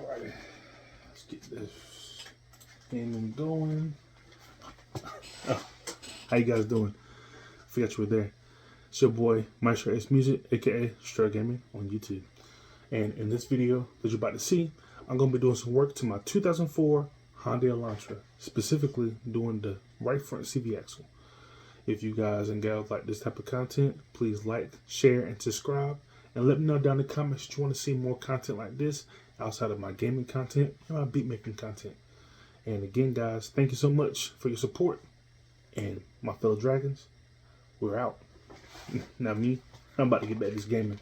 Alrighty, let's get this thing going. Oh, how you guys doing? Forgot you were there. It's your boy Maestro S Music, aka Straight Gaming on YouTube. And in this video that you're about to see, I'm gonna be doing some work to my 2004 Hyundai Elantra, specifically doing the right front CV axle. If you guys and gals like this type of content, please like, share, and subscribe. And let me know down in the comments if you want to see more content like this outside of my gaming content and my beat making content. And again, guys, thank you so much for your support. And my fellow dragons, we're out. Now me, I'm about to get back to this gaming.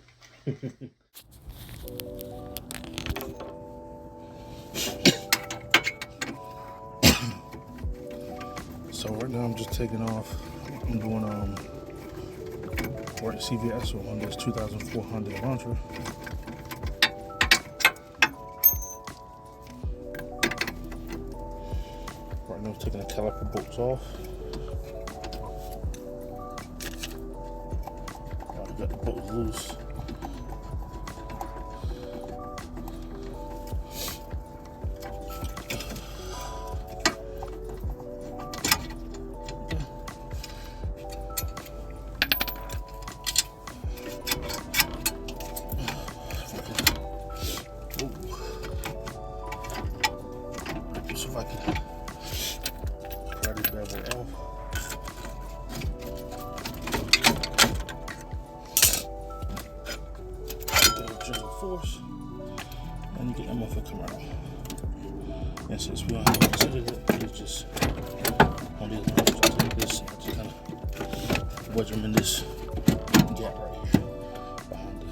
So right now I'm just taking off. I'm doing right CV axle on this 2004 Hyundai Elantra. Right now I'm taking the caliper bolts off. I got the bolts loose. So if I can pry this bad boy off. Gentle force, and you get that motherfucker come out. And since we don't have to consider it, it's just on these lines, just like this. I just kind of wedge them in this gap right here behind it.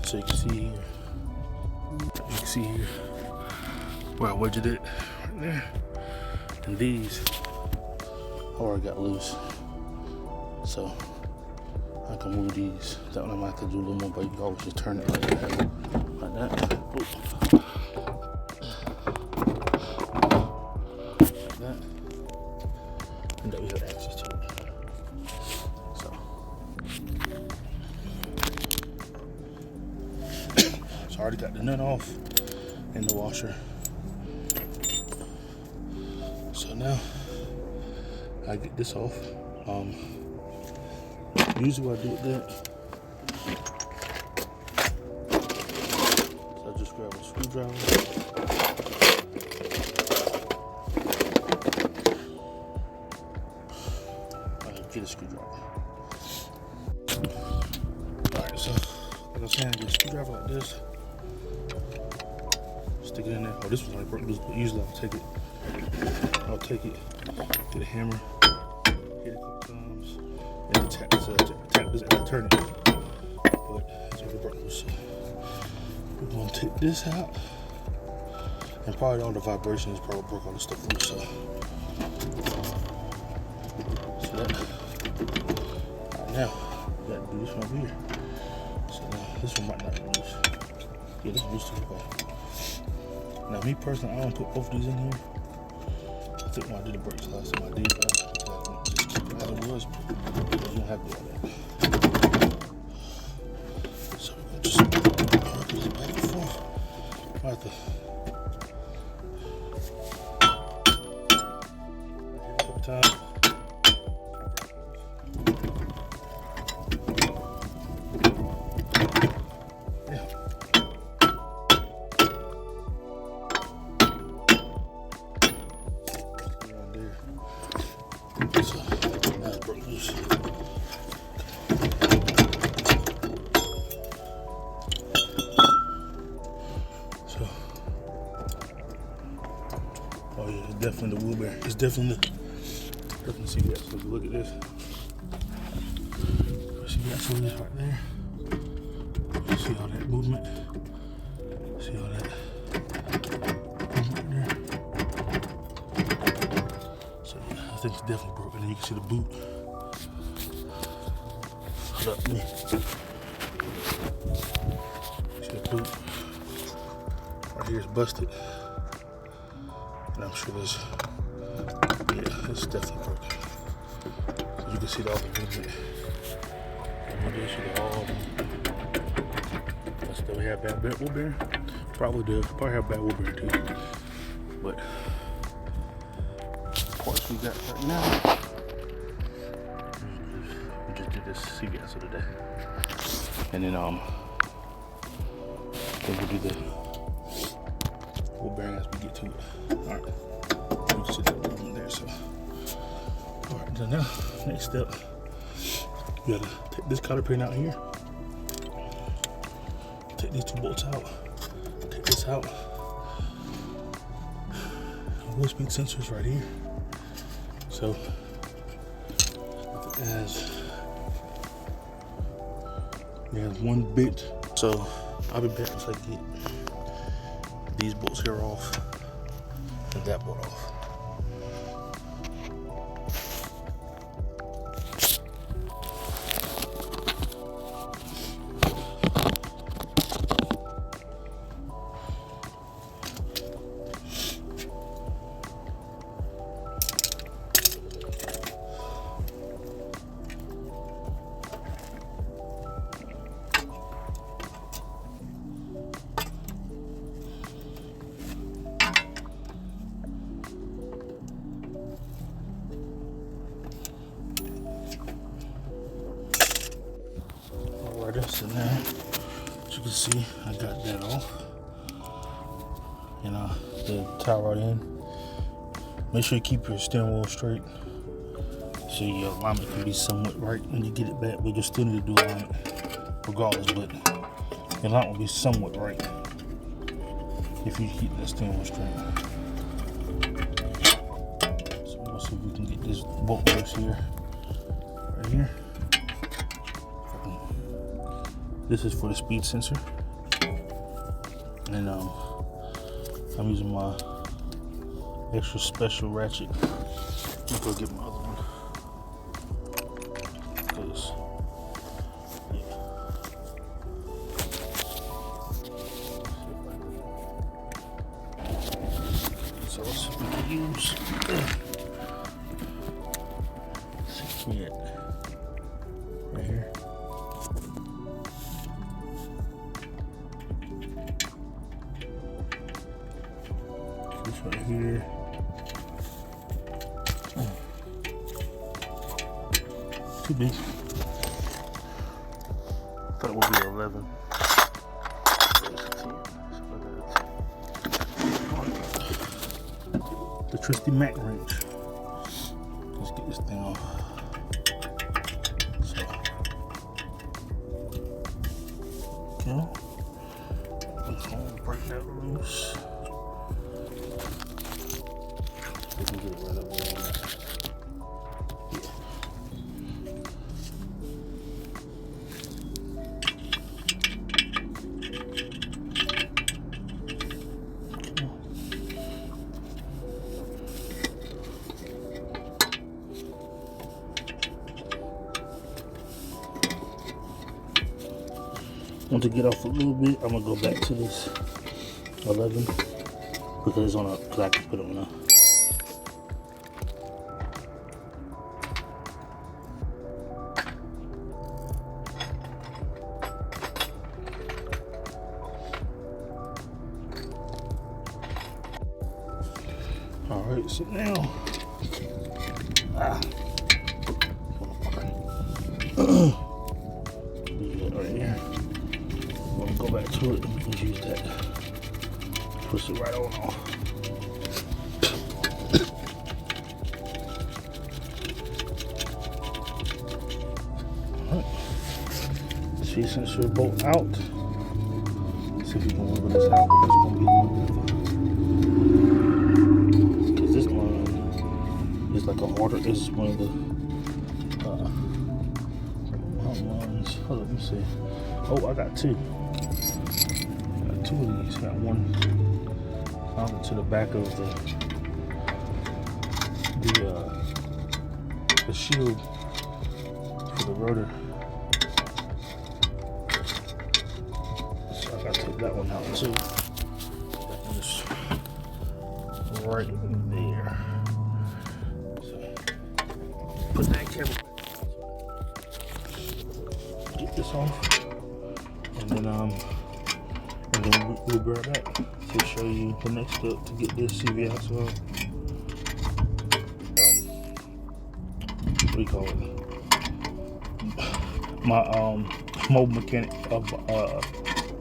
So you can see here. You can see here where I wedged it right there. And these I already got loose. So I can move these. That one I might have to do a little more, but you can always just turn it like that. Like that. Ooh. Like that. And then we have access to it. So I already got the nut off and the washer. So now I get this off. Usually what I do with that, so I just grab a screwdriver. I get a screwdriver. Alright, so like I was saying, I get a screwdriver like this. Stick it in there. Oh, this was like broke loose, but usually I'll take it, get a hammer, hit it a couple times, and tap this and I turn it. But it's already broke loose. So we're gonna take this out, and probably all the vibrations probably broke all the stuff loose. So that. Alright, now we gotta do this one over here. So now this one might not be loose. Yeah, this is loose too. Now me personally, I don't put both of these in here. I think when I did the brakes last time I did that, just keep it how it was, but you don't have to do all that. So we're gonna just rock this back and forth. I have to hit it a couple times. So that's broke loose. So, oh yeah, it's definitely the wheel bearing. It's definitely see that. So if you look at this, see that so this right there. You see all that movement. See all that movement there. So yeah, I think it's definitely broken. And you can see the boot. Hold up, me. See the boot. Right here is busted. And I'm sure there's, yeah, it's definitely broken. So you can see all the movement. And you can see all the, we have bad wheel bearing. Probably does. Probably have bad wheel bearing too. But parts we got right now. We just did this CVS today. And then we'll do the wheel bearing as we get to it. Alright. We can sit that one there, so. Alright, so now next step. You gotta take this cotter pin out here. Take these 2 bolts out. Take this out. Wheel speed sensors right here. So it has 1 bit. So I'll be back once I get these bolts here off and that bolt off. So now, as you can see, I got that off. And the towel right in. Make sure you keep your steering wheel straight, so your alignment can be somewhat right when you get it back. But you still need to do alignment regardless, but your alignment will be somewhat right if you keep that steering wheel straight. So we'll see if we can get this bolt loose here, right here. This is for the speed sensor, and I'm using my extra special ratchet. Let me go get my other one, because so let's see if we can use it right here. Right here. Too big. Thought it would be 11. The trusty Mac wrench. Let's get this thing off. So, okay. Let's break that loose. We can get it right up there. Want to get off a little bit, I'm gonna go back to this 11 because it's on a, because I can put it on a. All right, so now, right here. We're gonna go back to it and we can use that. Push it right on off. Alright. Speed sensor bolt out. Let's see if we can wiggle this out. It's gonna be a little bit of a, because this one is like a harder, this is one of the ones. Hold on, let me see. Oh, I got 2. I got 2 of these. Got one mounted to the back of the shield for the rotor. So I gotta take that one out too. That one is right there. So put that camera. Get this off, and then And then we'll be right back to show you the next step to get this CV out. So, what do you call it? My mobile mechanic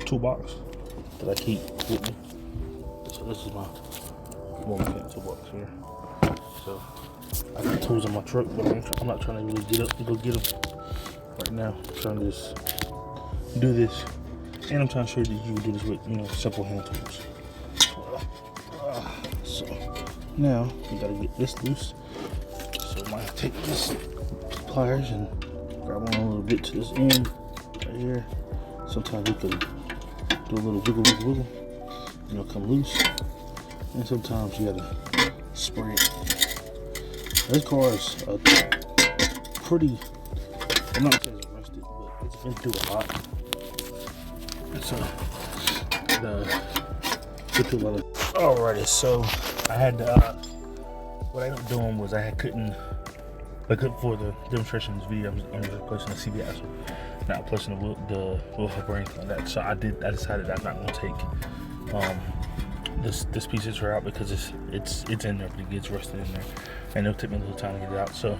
toolbox that I keep with me. So this is my mobile mechanic toolbox here. So I got tools in my truck, but I'm not trying to really get up and go get them right now. I'm trying to just do this, and I'm trying to show you that you can do this with, you know, simple hand tools. So now you gotta get this loose. So I might take this pliers and grab on a little bit to this end right here. Sometimes you can do a little wiggle, and it'll come loose. And sometimes you gotta spray it. This car is pretty, I'm not saying it's rusted, but it's been through a lot. So, been through a lot of. Alrighty, so I had what I ended up doing was for the demonstration of this video, I'm just replacing the CV axle, not replacing the wheel hub or anything like that. So I decided I'm not going to take this piece of out because it's in there, but it gets rusted in there, and it'll take me a little time to get it out. So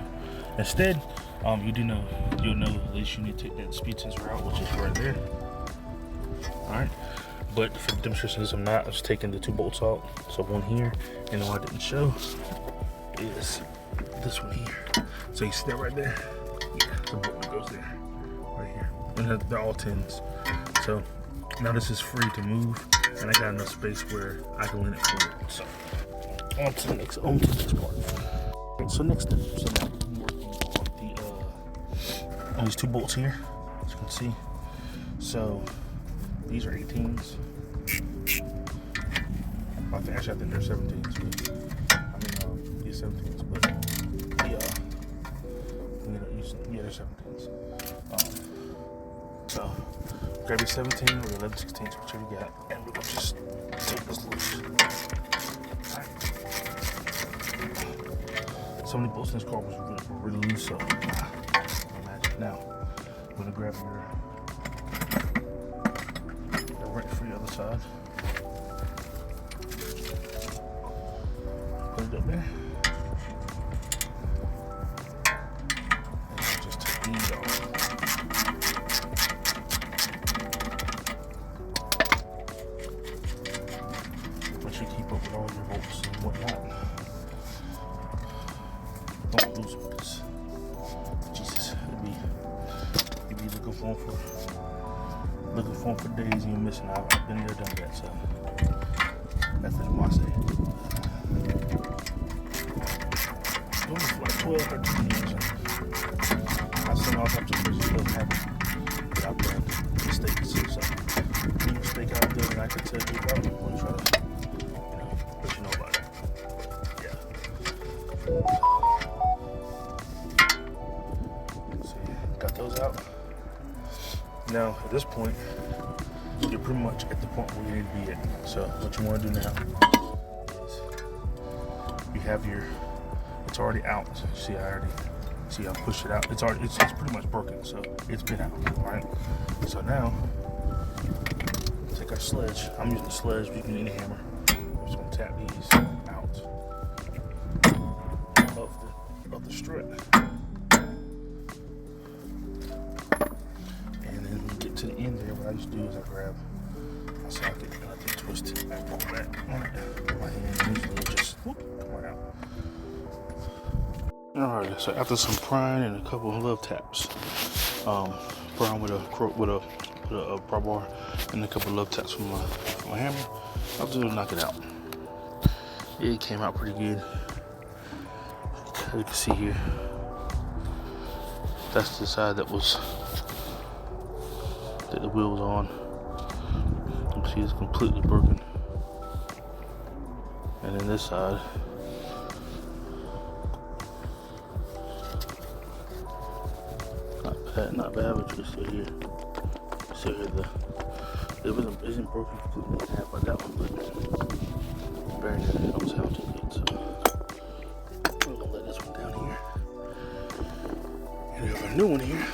instead, you'll know at least you need to take that speed sensor out, which is right there. All right. But for the demonstrations, I'm just taking the 2 bolts out. So one here, and the one I didn't show is this one here. So you see that right there? Yeah, the bolt that goes there, right here. And they're all 10s. So now this is free to move, and I got enough space where I can lean it forward. So on to the next part. Okay, so next step. So now we're working on these 2 bolts here, as you can see. So these are 18s. Actually, I think they're 17s. These 17s, but yeah, they're 17s. So grab your 17 or your 11/16, whichever you got, and we're gonna just take this loose. Alright. Some of the bolts in this car was really loose, so imagine. Now, I'm gonna grab your wrench for the other side. Put it up there. And just take these off. Make sure you keep up with all your bolts and whatnot. Don't lose them, because Jesus, you'll be looking for them for days and you're missing out. I've been there, done that, so that's what I say. Doing this for like 12 or 13 years. I've seen all types of crazy stuff happen, but I've done mistakes. So any mistake I've done, I can tell you about, I'm going to try to, let you know about it. Yeah. So got those out. Now, at this point, you're pretty much at the point where you need to be at. So, what you want to do now is you have it's already out. See, I pushed it out. It's pretty much broken, so it's been out. All right. So now, take our sledge. I'm using the sledge, but you can use any hammer. I'm just gonna tap these out of the strut. To the end there, what I just do is I grab my socket and I just twist it and pull back on it. My hand usually just come right out. Alright, so after some prying and a couple of love taps, prying with a pry bar and a couple of love taps from my hammer, I was able to knock it out. It came out pretty good. As you can see here, that's the side that the wheel was on. You can see it's completely broken. And then this side, not bad, but you can see here. It isn't broken completely in half like that one, but bearing it don't sound too good. So we're gonna let this one down here. And we have a new one here.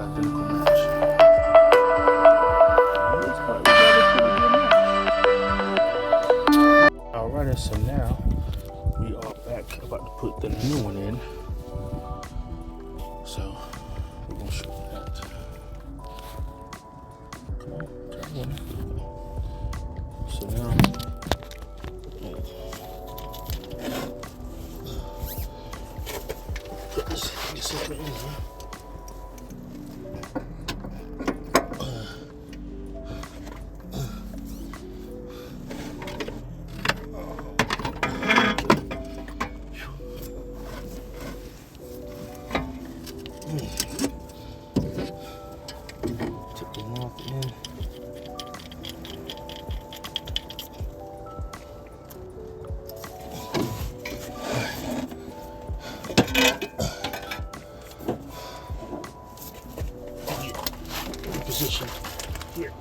identical match. Alrighty, so now we are back about to put the new one in. So we're gonna show that. Come on, turn one. So now put this sucker in here. Tip the mouth in. Position here.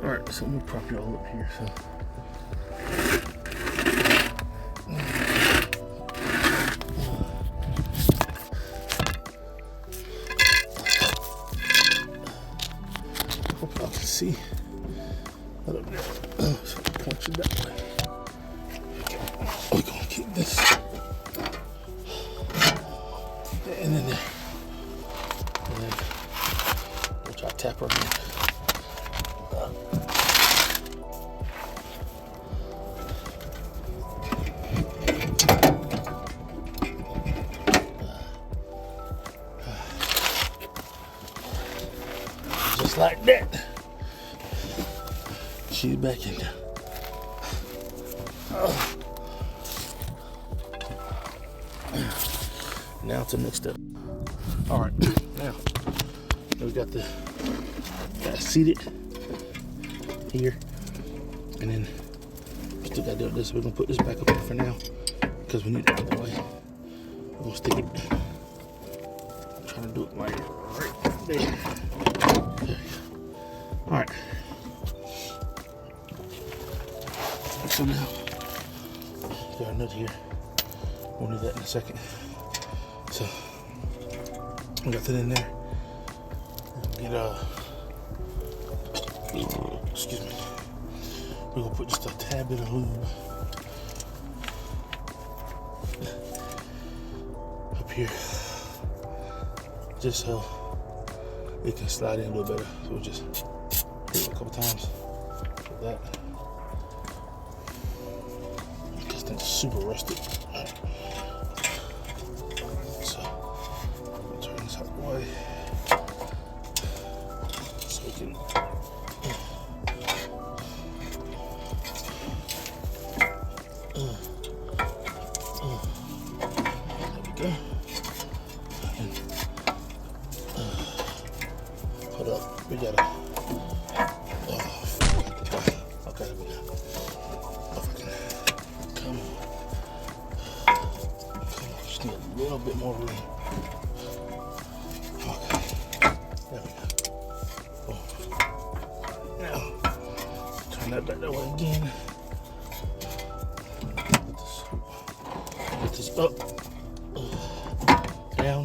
Alright, so let me prop you all up here. So hope y'all can see. Hold up there. So point you that way. We're gonna keep this. And then there. And then we'll try to tap her in. Just like that. She's back in there. Now to the next step. All right, now we got seated here, and then we still gotta do this. We're gonna put this back up here for now because we need it out of the way. We're gonna stick it. I'm trying to do it like right there. All right. So now, got a nut here. We'll do that in a second. So we got that in there. Get excuse me. We're gonna put just a tad bit of lube up here, just so it can slide in a little better. So we'll just hit it a couple times like that. This thing's super rusted. So I'll turn this out of the way so we can. There we go. Hold up, we gotta. Okay, there we go. Come on, just need a little bit more room. Okay, there we go. Oh. Now, turn that back that way again. Get this up, down.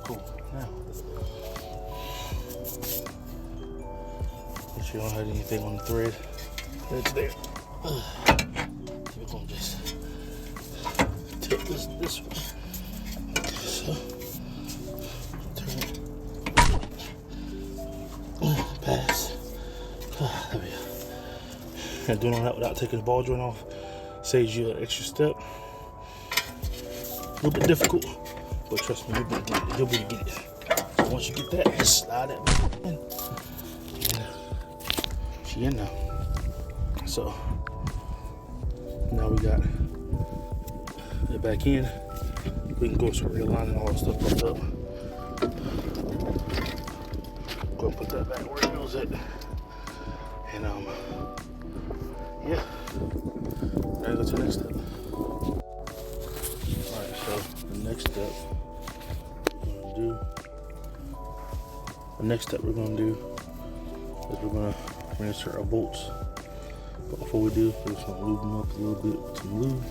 Cool. Now, make sure you don't have anything on the thread. It's there. We're gonna just tilt this way. Okay, so turn it. Pass. There we go. And doing all that without taking the ball joint off saves you an extra step. A little bit difficult, but trust me, you'll be able to get it. You'll be able to get it. So once you get that, just slide it in. She in now. So now we got it back in. We can go start realigning all that stuff back up. Go and put that back where it goes at. And yeah, now go to the next step. Alright, so the next step we're gonna do is we're gonna reinsert our bolts. But before we do, we're just gonna lube them up a little bit with some lube.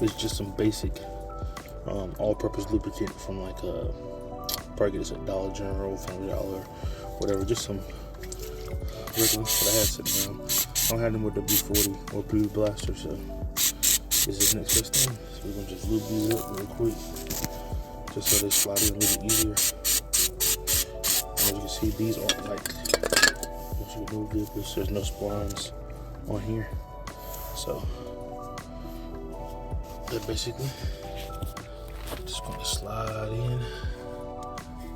It's just some basic all-purpose lubricant from like probably get this at Dollar General, $100, whatever. Just some regular, but I had sitting around. I don't have them with the B40 or Blue Blaster, so this is the next best thing. So we're gonna just lube these up real quick, just so they slide in a little easier. And as you can see, these aren't like once you remove this, there's no splines on here, so they're basically just gonna slide in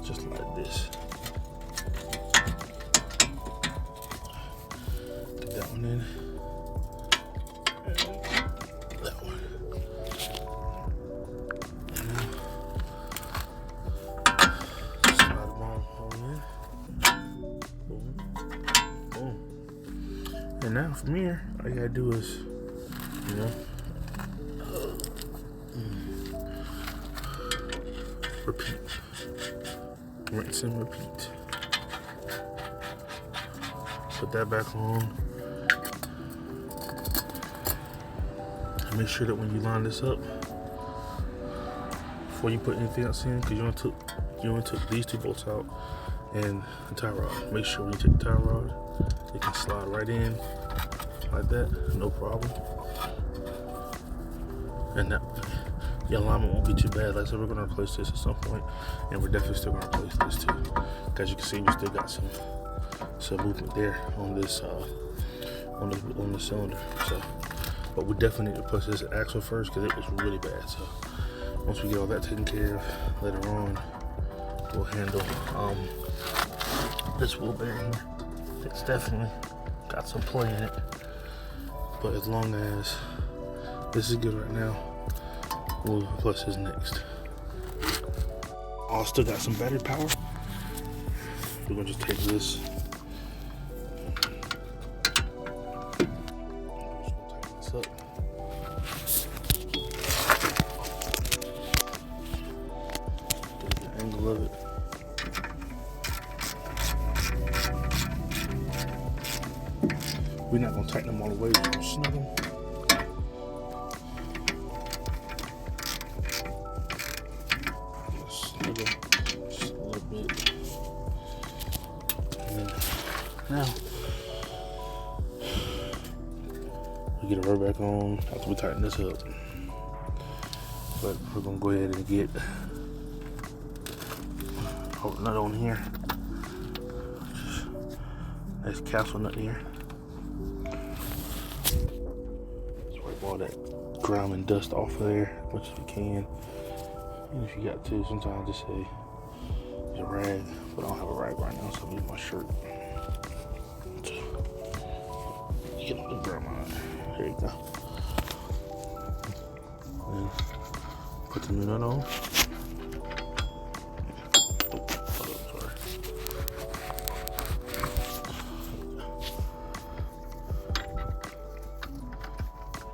just like this. Get that one in, and that one. And now slide them all in. Boom, boom. And now from here, all you gotta do is, you know, repeat. Rinse and repeat. Put that back on. And make sure that when you line this up, before you put anything else in, because you only took these two bolts out and the tie rod. Make sure when you take the tie rod, it can slide right in like that, no problem. And that your alignment won't be too bad. Like I said, we're gonna replace this at some point, and we're definitely still gonna replace this too. As you can see, we still got some movement there on this on the cylinder. So, but we definitely need to replace this axle first because it was really bad. So once we get all that taken care of, later on we'll handle this wheel bearing here. It's definitely got some play in it, but as long as this is good right now, we'll replace this next. Oh, still got some battery power. We're gonna just take this. Tighten this up. Get the angle of it. We're not gonna tighten them all the way. We're gonna snug them. Just a little bit. And then now we get a rubber back on after we tighten this up. But we're gonna go ahead and get a nut on here. Nice castle nut here. Just wipe all that grime and dust off of there as much as we can. And if you got to, sometimes just say use a rag, but I don't have a rag right now, so I'm using my shirt. So, get the grime out. There you go. And put the new nut on.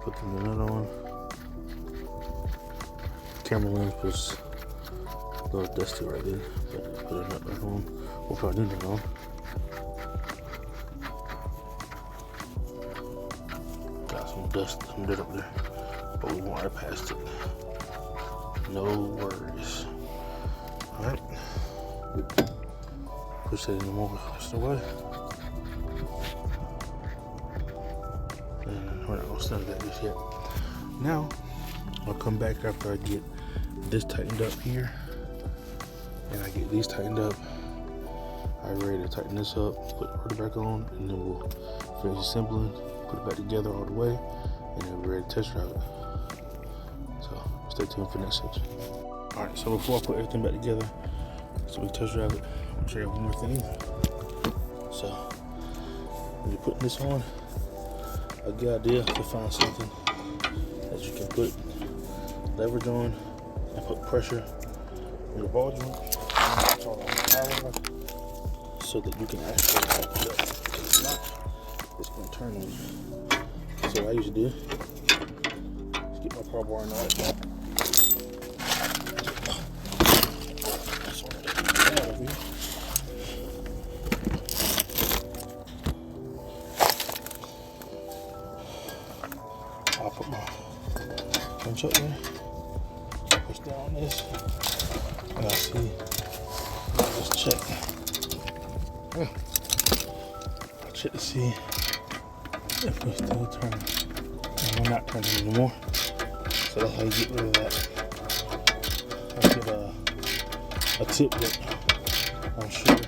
Put the new nut on. Camera lens was a little dusty right there, but put a nut back on. We'll put a new nut on. Got some dust, some dirt up there, but we won't right past it. No worries. Alright. Push that in the more the way. And we're not gonna snug that just yet. Now, I'll come back after I get this tightened up here, and I get these tightened up. I'm ready to tighten this up, put the rotor back on, and then we'll finish assembling, put it back together all the way, and then we're ready to test drive it. So stay tuned for next section. Alright, so before I put everything back together, so we test drive it, I'll show you one more thing. So when you're putting this on, a good idea to find something that you can put leverage on and put pressure on your ball joint so that you can actually tighten it up. If not, it's gonna turn on. So what I usually do is get my power bar and all that. I'll put my punch up there, push down on this, and I'll see. Just check. I'll check to see if we're still turning. And we're not turning anymore. So that's how you get rid of that. I'll get a tip that I'm sure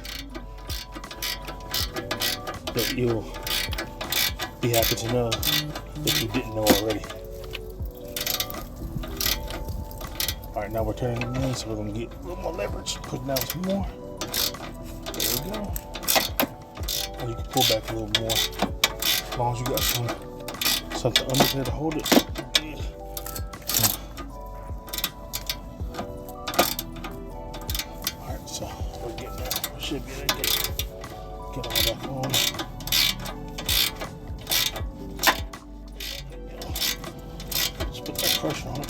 that you'll be happy to know if you didn't know already. Alright, now we're turning it in, so we're going to get a little more leverage. Put down some more. There we go. And you can pull back a little more. As long as you got something under there to hold it. Alright, so we're getting there. We should be able to get all back on. Just put that pressure on it.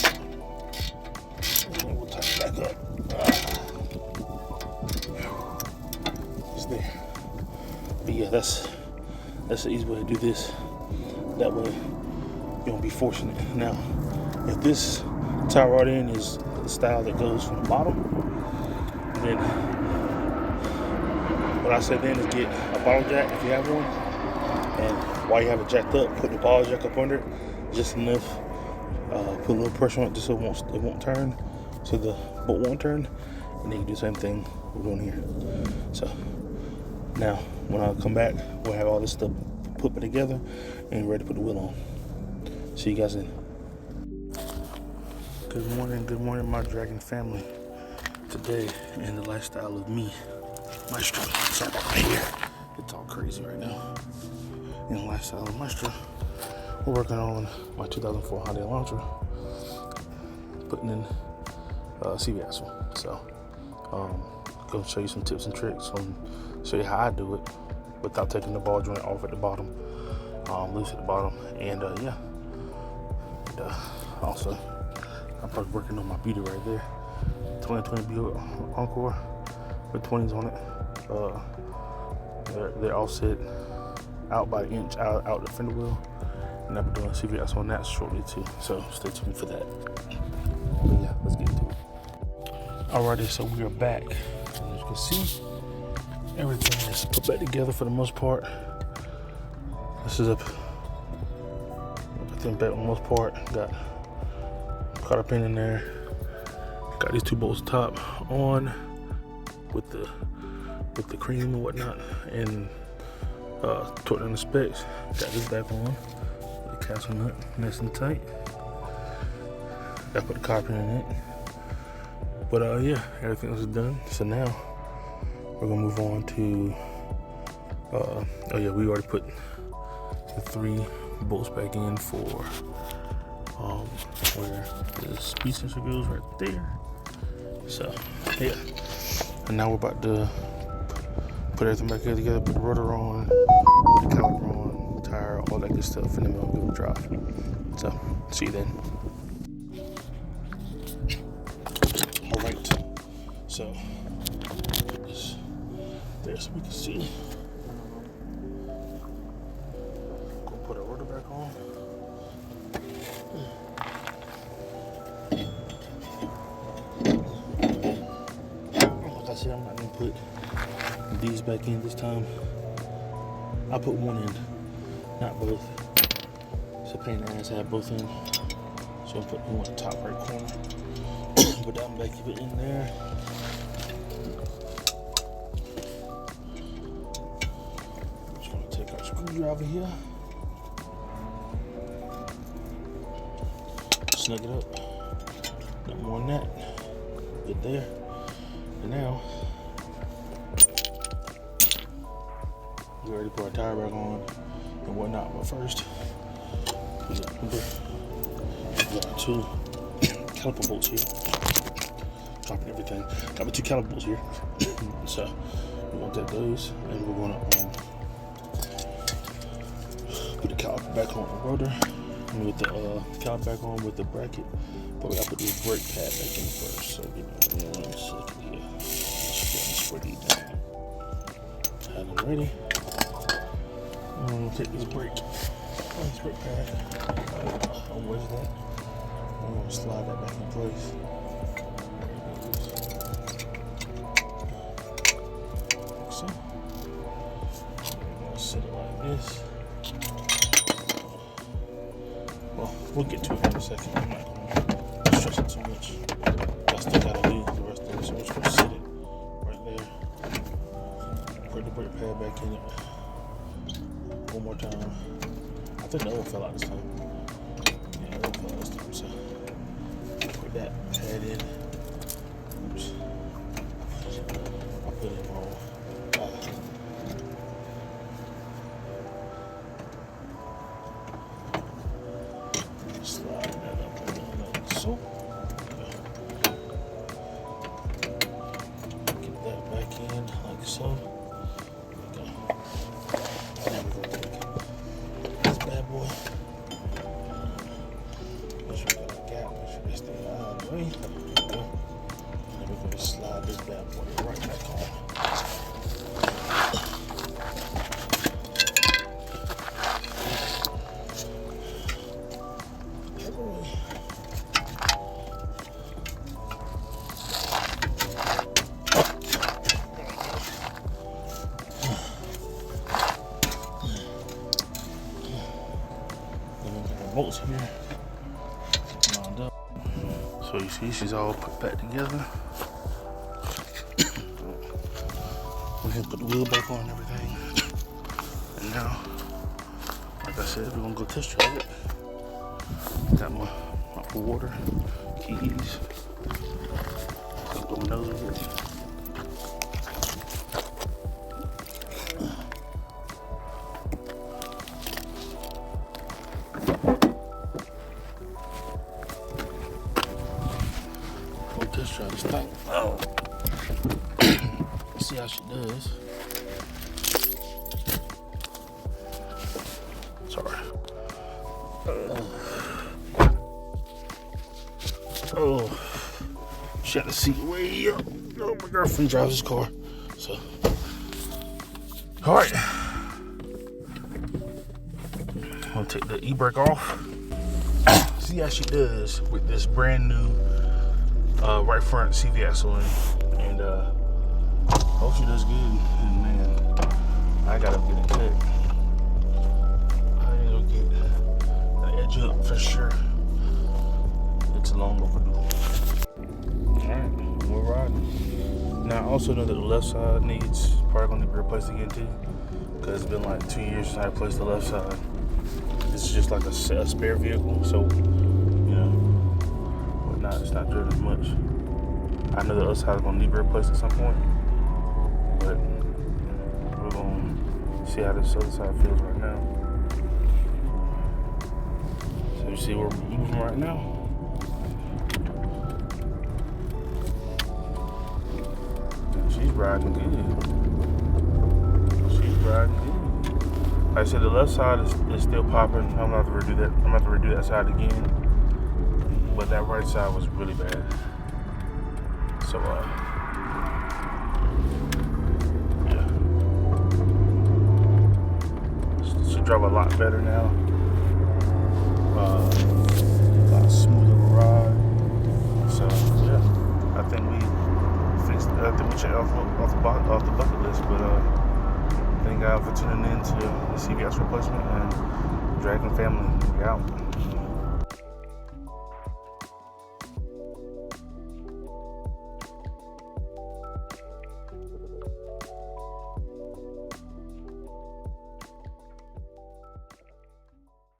We'll tighten back up. It's there. But yeah, that's the easy way to do this. That way you won't be forcing it. Now, if this tie rod end is the style that goes from the bottom, then what I say then is get a bottle jack if you have one, and while you have it jacked up, put the bottle jack up under it, just enough. Put a little pressure on it just so it won't turn, so the bolt won't turn, and then you do the same thing we're doing here. So now when I come back, we'll have all this stuff put together and ready to put the wheel on. See you guys then. Good morning, my dragon family. Today in the lifestyle of me, Maestro. Sorry about my hair, it's all crazy right now. In the lifestyle of Maestro, we're working on my 2004 Hyundai Elantra, putting in CV axle. So, go show you some tips and tricks show you how I do it without taking the ball joint off at the bottom, loose at the bottom, and also I'm probably working on my beauty right there, 2020 Buick Encore with 20s on it. They're all set out by an inch out the fender wheel. And I'll be doing CV axle on that shortly too, so stay tuned for that. But yeah, let's get into it. Alrighty, so we are back. And as you can see, everything is put back together for the most part. This is everything back on the most part. Got caught up in there. Got these two bolts top on with the cream and whatnot, and torqued on the specs. Got this back on. Castle nut nice and tight. Gotta put the carpet in it. But yeah, everything else is done. So now we're gonna move on to oh yeah, we already put the 3 bolts back in for where the speed sensor goes right there. So yeah. And now we're about to put everything back together, put the rotor on, put the caliper on, tire, all that good stuff, and then we'll give it a drive. So, see you then. Alright, so put this there so we can see. Go put our rotor back on. Like I said, I'm not gonna put these back in this time. I put one in, not both. It's a pain in the ass to have both in. So I'll put one in the top right corner. Put that one back, keep it in there. I'm just gonna take our screwdriver here. Snug it up. Not more than that. Get there. And now we already put our tire back on and whatnot, but first we got our 2 caliper bolts here. Dropping everything. Got my 2 caliper bolts here. So we're gonna take those and we're gonna caliper back on the rotor. With the caliper back on with the bracket. But we gotta put this brake pad back in first. So give me 1 second here. Let's put these down. Have them ready. I'm gonna take this brake pad. I'll wedge that. I'm gonna slide that back in place. Like so. We're gonna set it like this. Well, we'll get to it in a second. I'm not gonna stress it too much. I still gotta do the rest of it, so I'm just gonna set it right there. Put the brake pad back in it. One more time. I think the other fell out this time. Yeah, the other fell out this time, so put that pad in. Oops. I put it wrong. Slide that up like so. Get that back in like so. There we go. Now we're gonna take this bad boy. Make sure we got a gap. Make sure this thing out of the way. There we go. And we're gonna slide this bad boy right back on. Bolts here lined up. So you see she's all put back together. We can put the wheel back on and everything. And now, like I said, we're gonna go test drive it. Got my water, keys. Got my nose over it. Let's try this thing. Oh. Let's see how she does. Sorry. Oh. She had the seat way up. Oh, my girlfriend drives this car. So. Alright. I'm gonna take the e-brake off. See how she does with this brand new right front CV axle and hope she does good. And man, I gotta get it checked. I need to get an edge up for sure. It's long overdue. Alright, we're riding. Now I also know that the left side needs probably gonna be replaced again too, because it's been like 2 years since I replaced the left side. This is just like a spare vehicle, so you know. It's not driven as much. I know the other side is going to need to be replaced at some point, but we're going to see how this other side feels right now. So you see where we're moving right now. She's riding good. She's riding good. Like I said, the left side is still popping. I'm going to have to redo that. I'm going to have to redo that side again. But that right side was really bad. So, yeah. She drove a lot better now. A lot smoother ride. So, yeah. I think we fixed. I think we checked off the bucket list. But thank God for tuning in to the CVS replacement and Dragon Family. We out.